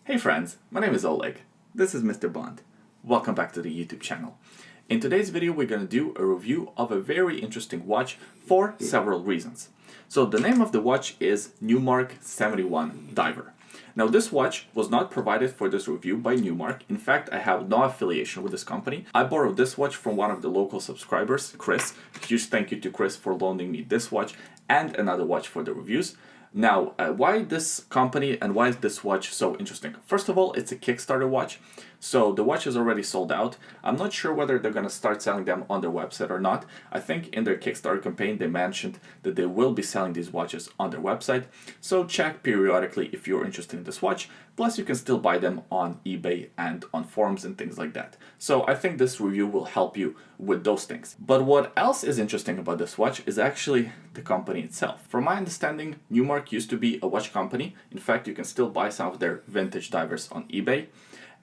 Hey friends, my name is Oleg. This is Mr. Bond. Welcome back to the YouTube channel. In today's video we're going to do a review of a very interesting watch for several reasons. So the name of the watch is Newmark 71 Diver. Now this watch was not provided for this review by Newmark. In fact, I have no affiliation with this company. I borrowed this watch from one of the local subscribers, Chris. Huge thank you to Chris for loaning me this watch and another watch for the reviews. Now, why this company and why is this watch so interesting? First of all, it's a Kickstarter watch, so the watch is already sold out. I'm not sure whether they're going to start selling them on their website or not. I think in their Kickstarter campaign they mentioned that they will be selling these watches on their website, so check periodically if you're interested in this watch. Plus you can still buy them on eBay and on forums and things like that. So I think this review will help you with those things. But what else is interesting about this watch is actually the company itself. From my understanding, Newmark used to be a watch company. In fact, you can still buy some of their vintage divers on eBay.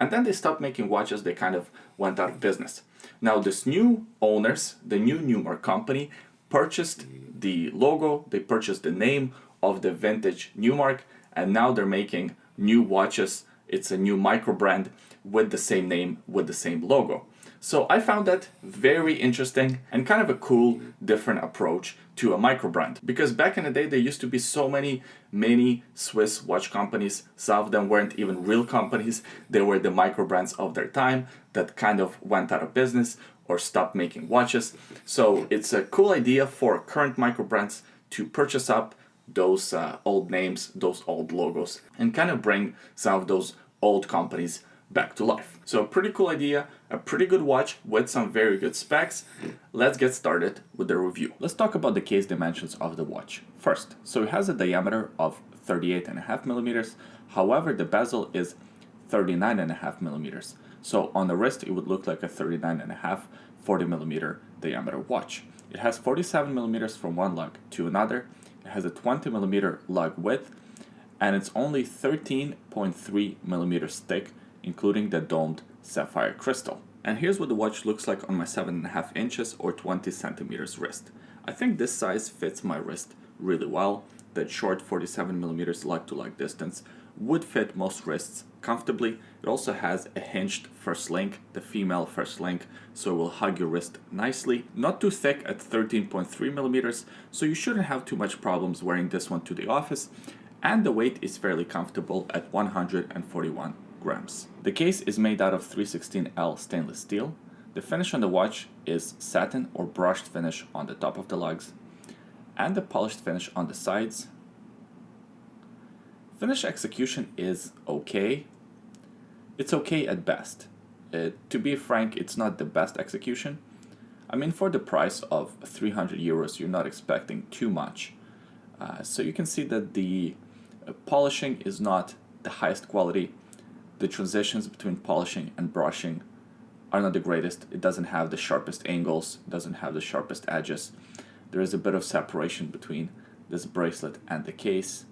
And then they stopped making watches, they kind of went out of business. Now this new owners, the new Newmark company, purchased the logo, they purchased the name of the vintage Newmark, and now they're making new watches. It's a new micro brand with the same name, with the same logo. So I found that very interesting and kind of a cool, different approach to a micro brand. Because back in the day, there used to be so many mini Swiss watch companies. Some of them weren't even real companies. They were the micro brands of their time that kind of went out of business or stopped making watches. So it's a cool idea for current micro brands to purchase up those old names, those old logos, and kind of bring some of those old companies back to life. So a pretty cool idea, a pretty good watch with some very good specs. Let's get started with the review. Let's talk about the case dimensions of the watch first. So it has a diameter of 38.5 millimeters. However, the bezel is 39.5 millimeters. So on the wrist, it would look like a 39.5, 40 millimeter diameter watch. It has 47 millimeters from one lug to another. It has a 20 millimeter lug width, and it's only 13.3 millimeters thick, including the domed sapphire crystal. And here's what the watch looks like on my 7.5 inches or 20 centimeters wrist. I think this size fits my wrist really well. That short 47 millimeters lug to lug distance would fit most wrists comfortably. It also has a hinged first link, the female first link, so it will hug your wrist nicely. Not too thick at 13.3 millimeters, so you shouldn't have too much problems wearing this one to the office. And the weight is fairly comfortable at 141 grams. The case is made out of 316L stainless steel. The finish on the watch is satin or brushed finish on the top of the lugs, and the polished finish on the sides. Finish execution is okay. It's okay at best. To be frank, it's not the best execution. I mean, for the price of 300 euros, you're not expecting too much. So you can see that the polishing is not the highest quality. The transitions between polishing and brushing are not the greatest. It doesn't have the sharpest angles, doesn't have the sharpest edges. There is a bit of separation between this bracelet and the case.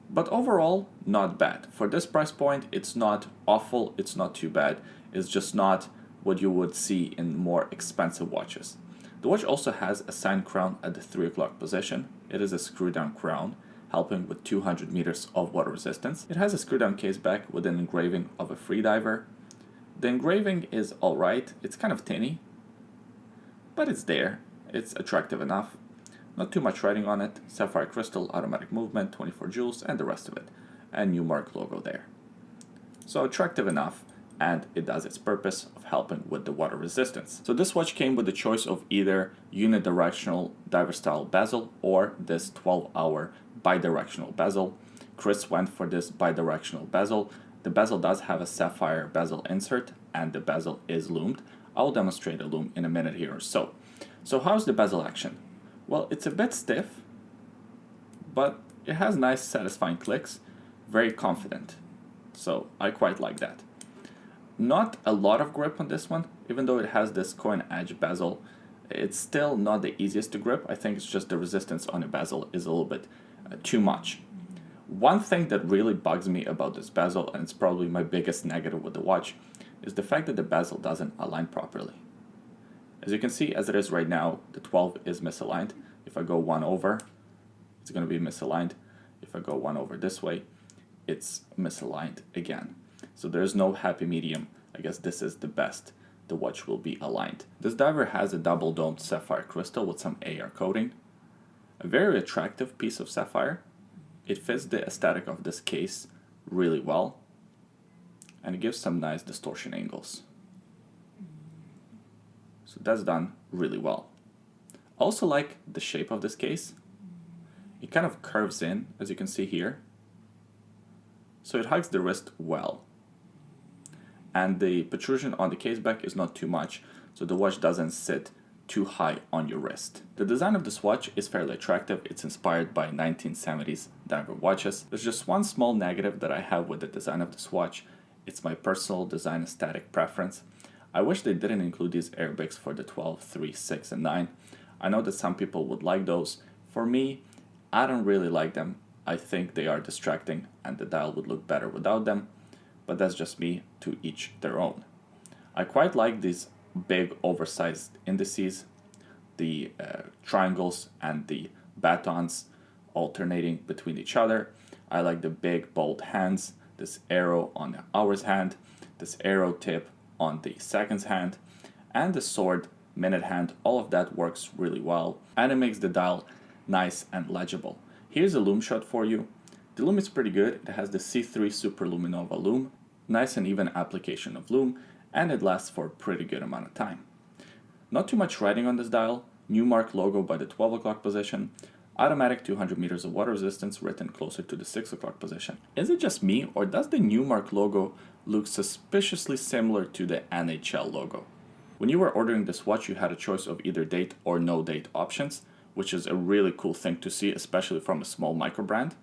But overall, not bad. For this price point, it's not awful, it's not too bad. It's just not what you would see in more expensive watches. The watch also has a sign crown at the 3 o'clock position. It is a screw-down crown, helping with 200 meters of water resistance. It has a screw-down case back with an engraving of a freediver. The engraving is alright, it's kind of tinny, but it's there, it's attractive enough. Not too much writing on it, sapphire crystal, automatic movement, 24 joules, and the rest of it, and Newmark logo there. So attractive enough, and it does its purpose of helping with the water resistance. So this watch came with the choice of either unidirectional diver style bezel or this 12-hour bidirectional bezel. Chris went for this bidirectional bezel. The bezel does have a sapphire bezel insert, and the bezel is loomed. I'll demonstrate a loom in a minute here or so. So how's the bezel action? Well, it's a bit stiff, but it has nice satisfying clicks, very confident. So I quite like that. Not a lot of grip on this one, even though it has this coin edge bezel. It's still not the easiest to grip. I think it's just the resistance on the bezel is a little bit too much. One thing that really bugs me about this bezel, and it's probably my biggest negative with the watch, is the fact that the bezel doesn't align properly. As you can see, as it is right now, the 12 is misaligned. If I go one over, it's going to be misaligned. If I go one over this way, it's misaligned again. So there's no happy medium. I guess this is the best the watch will be aligned. This diver has a double domed sapphire crystal with some AR coating. A very attractive piece of sapphire. It fits the aesthetic of this case really well, and it gives some nice distortion angles. So that's done really well. I also like the shape of this case. It kind of curves in, as you can see here. So it hugs the wrist well. And the protrusion on the case back is not too much, so the watch doesn't sit too high on your wrist. The design of this watch is fairly attractive. It's inspired by 1970s diver watches. There's just one small negative that I have with the design of this watch. It's my personal design aesthetic preference. I wish they didn't include these airbags for the 12, 3, 6, and 9. I know that some people would like those. For me, I don't really like them. I think they are distracting and the dial would look better without them. But that's just me, to each their own. I quite like these big oversized indices, the triangles and the batons alternating between each other. I like the big bold hands, this arrow on the hour's hand, this arrow tip on the seconds hand, and the sword minute hand. All of that works really well, and it makes the dial nice and legible. Here's a Loom shot for you. The Loom is pretty good. It has the C3 Super Luminova Loom, nice and even application of Loom, and it lasts for a pretty good amount of time. Not too much writing on this dial. Newmark logo by the 12 o'clock position, automatic 200 meters of water resistance written closer to the 6 o'clock position. Is it just me, or does the Newmark logo look suspiciously similar to the NHL logo? When you were ordering this watch, you had a choice of either date or no date options, which is a really cool thing to see, especially from a small micro brand.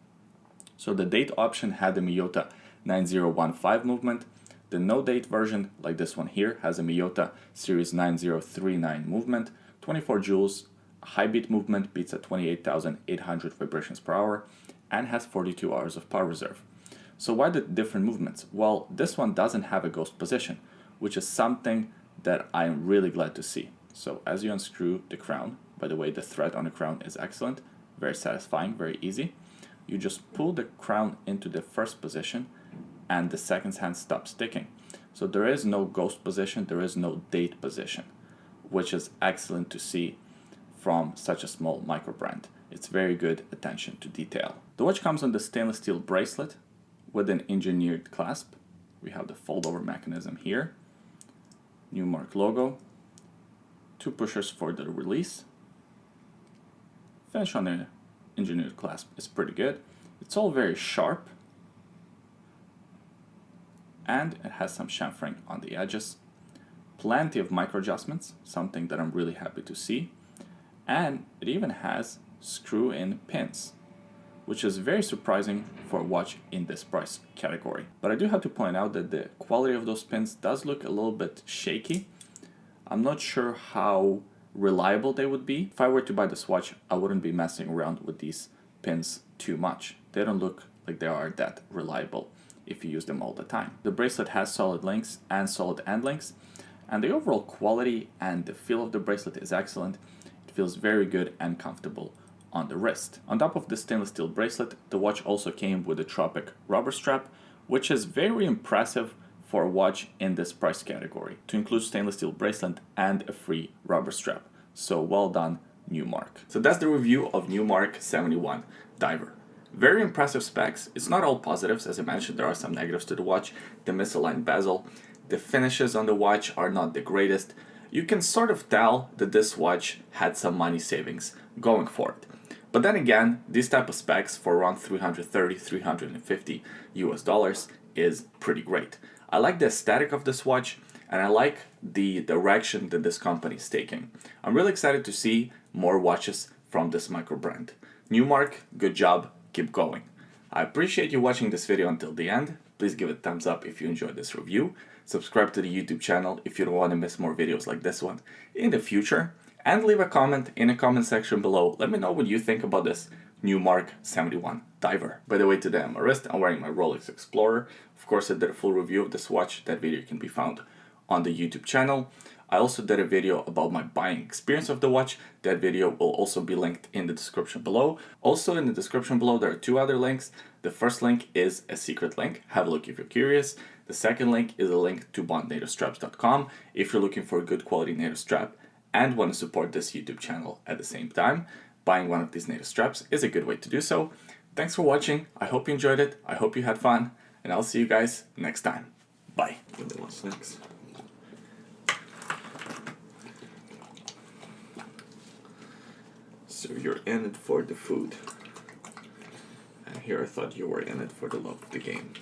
So the date option had the Miyota 9015 movement. The no date version, like this one here, has a Miyota series 9039 movement, 24 joules, high beat movement, beats at 28,800 vibrations per hour, and has 42 hours of power reserve. So why the different movements? Well, this one doesn't have a ghost position, which is something that I'm really glad to see. So as you unscrew the crown, by the way, the thread on the crown is excellent, very satisfying, very easy. You just pull the crown into the first position and the seconds hand stops ticking. So there is no ghost position, there is no date position, which is excellent to see from such a small micro brand. It's very good attention to detail. The watch comes on the stainless steel bracelet with an engineered clasp. We have the fold over mechanism here, Newmark logo, 2 pushers for the release. Finish on the engineered clasp is pretty good. It's all very sharp, and it has some chamfering on the edges. Plenty of micro adjustments, something that I'm really happy to see. And it even has screw-in pins, which is very surprising for a watch in this price category. But I do have to point out that the quality of those pins does look a little bit shaky. I'm not sure how reliable they would be. If I were to buy this watch, I wouldn't be messing around with these pins too much. They don't look like they are that reliable if you use them all the time. The bracelet has solid links and solid end links, and the overall quality and the feel of the bracelet is excellent. It feels very good and comfortable on the wrist. On top of the stainless steel bracelet, the watch also came with a Tropic rubber strap, which is very impressive for a watch in this price category, to include stainless steel bracelet and a free rubber strap. So well done, Newmark. So that's the review of Newmark 71 Diver. Very impressive specs. It's not all positives, as I mentioned, there are some negatives to the watch. The misaligned bezel, the finishes on the watch are not the greatest. You can sort of tell that this watch had some money savings going for it. But then again, these type of specs for around $330, $350 US is pretty great. I like the aesthetic of this watch, and I like the direction that this company is taking. I'm really excited to see more watches from this micro brand. Newmark, good job, keep going. I appreciate you watching this video until the end. Please give it a thumbs up if you enjoyed this review. Subscribe to the YouTube channel if you don't want to miss more videos like this one in the future. And leave a comment in the comment section below. Let me know what you think about this Newmark 71 Diver. By the way, today on my wrist, I'm wearing my Rolex Explorer. Of course, I did a full review of this watch. That video can be found on the YouTube channel. I also did a video about my buying experience of the watch. That video will also be linked in the description below. Also in the description below, there are 2 other links. The first link is a secret link. Have a look if you're curious. The second link is a link to bondnaderstraps.com if you're looking for a good quality nader strap and want to support this YouTube channel at the same time. Buying one of these nader straps is a good way to do so. Thanks for watching. I hope you enjoyed it. I hope you had fun. And I'll see you guys next time. Bye. What's next? So you're in it for the food. And here I thought you were in it for the love of the game.